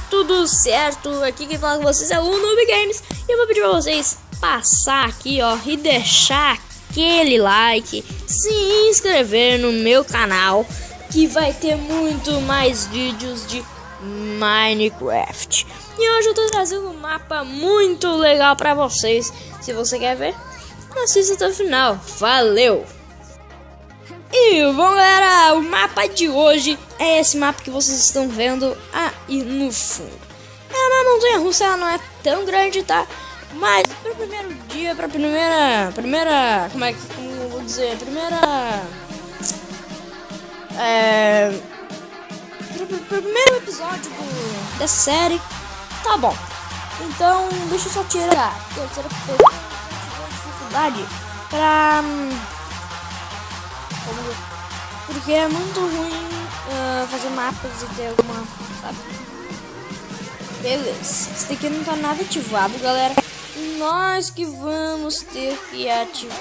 tudo certo? Aqui quem fala com vocês é o Noob Games. E eu vou pedir pra vocês passar aqui, ó, e deixar aquele like, se inscrever no meu canal, que vai ter muito mais vídeos de Minecraft. E hoje eu tô trazendo um mapa muito legal pra vocês. Se você quer ver, assista até o final. Valeu! E bom, galera, o mapa de hoje é esse mapa que vocês estão vendo aí no fundo. É uma montanha russa, ela não é tão grande, tá? Mas para o primeiro dia, para primeira, como eu vou dizer, pro primeiro episódio dessa série, tá bom. Então, deixa eu só tirar dificuldade pra... porque é muito ruim fazer mapas e ter alguma, sabe? Beleza, esse daqui não tá nada ativado, galera. Nós que vamos ter que ativar.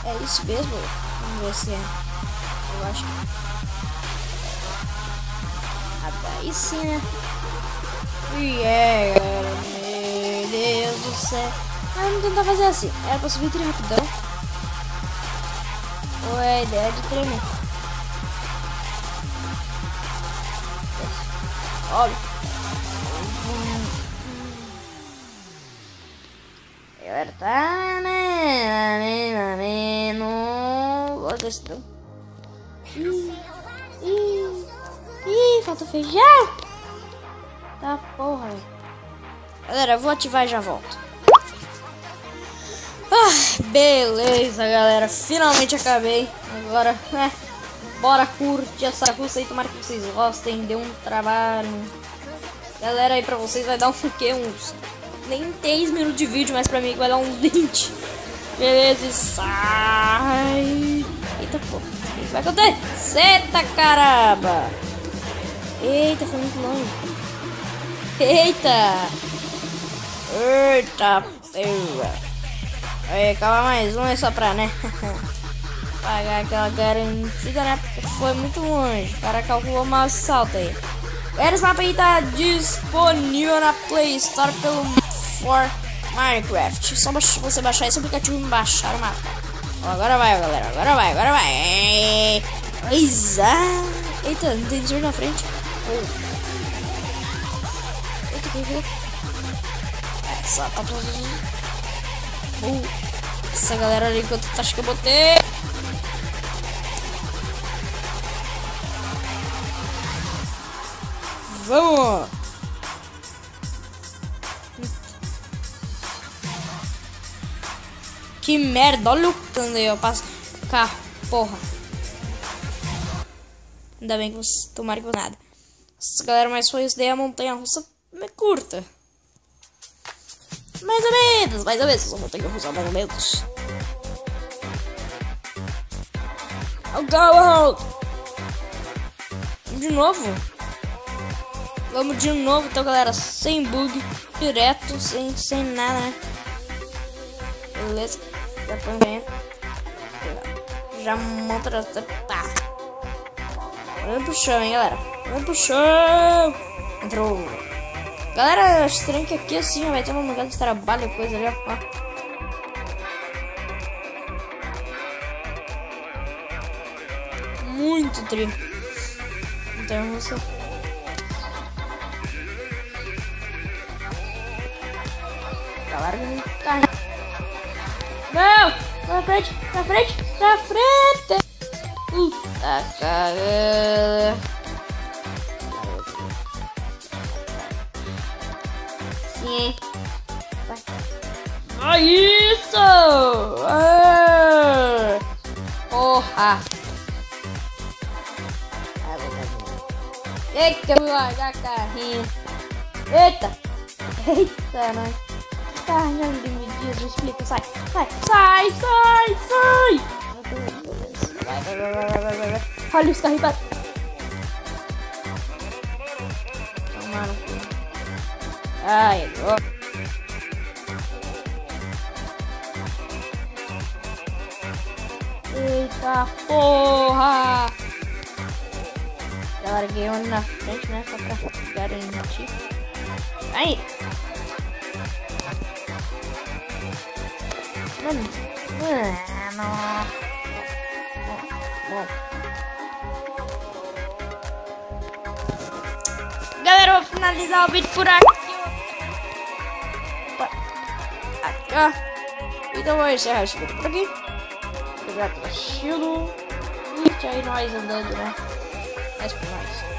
É isso mesmo? Vamos ver se é. Eu acho que... daí sim, né? E galera, meu Deus do céu. Vamos tentar fazer assim. Era pra subir rapidão. Ou é a ideia de tremer? Olha. Galera, tá, né? Não vou testar. Ih, falta feijão. Tá porra, velho. Galera, eu vou ativar e já volto. Beleza, galera, finalmente acabei. Agora, bora curtir essa russa aí, tomara que vocês gostem. Deu um trabalho. Galera, aí pra vocês vai dar uns nem 10 minutos de vídeo, mas pra mim vai dar uns 20. Beleza, e sai. Eita, pô, o que vai acontecer? Eita, caramba. Eita, foi muito longe. Eita. Eita, aí, calma, mais um é só pra, né? Pagar aquela garantida, né? Porque foi muito longe. O cara calculou mal esse salto aí. Esse mapa aí tá disponível na Play Store pelo For Minecraft. Só você baixar esse aplicativo e baixar o mapa. Ó, agora vai, galera. Agora vai. Eita, não tem desvio na frente. Eita, que viu? Essa essa galera ali, quanto acho que eu botei. Vamos! Que merda, olha o cano aí, eu passo o carro, porra. Ainda bem que você tomara que nada. Essa galera, mas foi isso daí, a montanha russa é curta. Mais ou menos, essa montanha russa mais ou menos. Vamos de novo, então, galera, sem bug, direto, sem nada, né? Beleza, já põe bem. Já monta, tá. Vamos pro chão, hein, galera. Vamos pro chão. Entrou. Galera, estranho que aqui assim vai ter um lugar de trabalho, coisa ali, ó. Muito trio. Então você. Galera, não tá. Não! Pra frente! Puta cara. Sim. Vai. Isso! Porra! Eita, eu vou largar carrinho. Eita, nós. Carrinho de medidas, não explica. Sai. Vai. Olha os carrinhos. Tomaram. Ai, agora. Eita porra! Já larguei um ali na frente, né? Só pra garantir. Aí! Mano. Bom. Galera, eu vou finalizar o vídeo por aqui. Aqui, ó. Então eu vou encerrar esse vídeo por aqui. Obrigado pelo assistido. E aí nós andando, né? Mais por nós.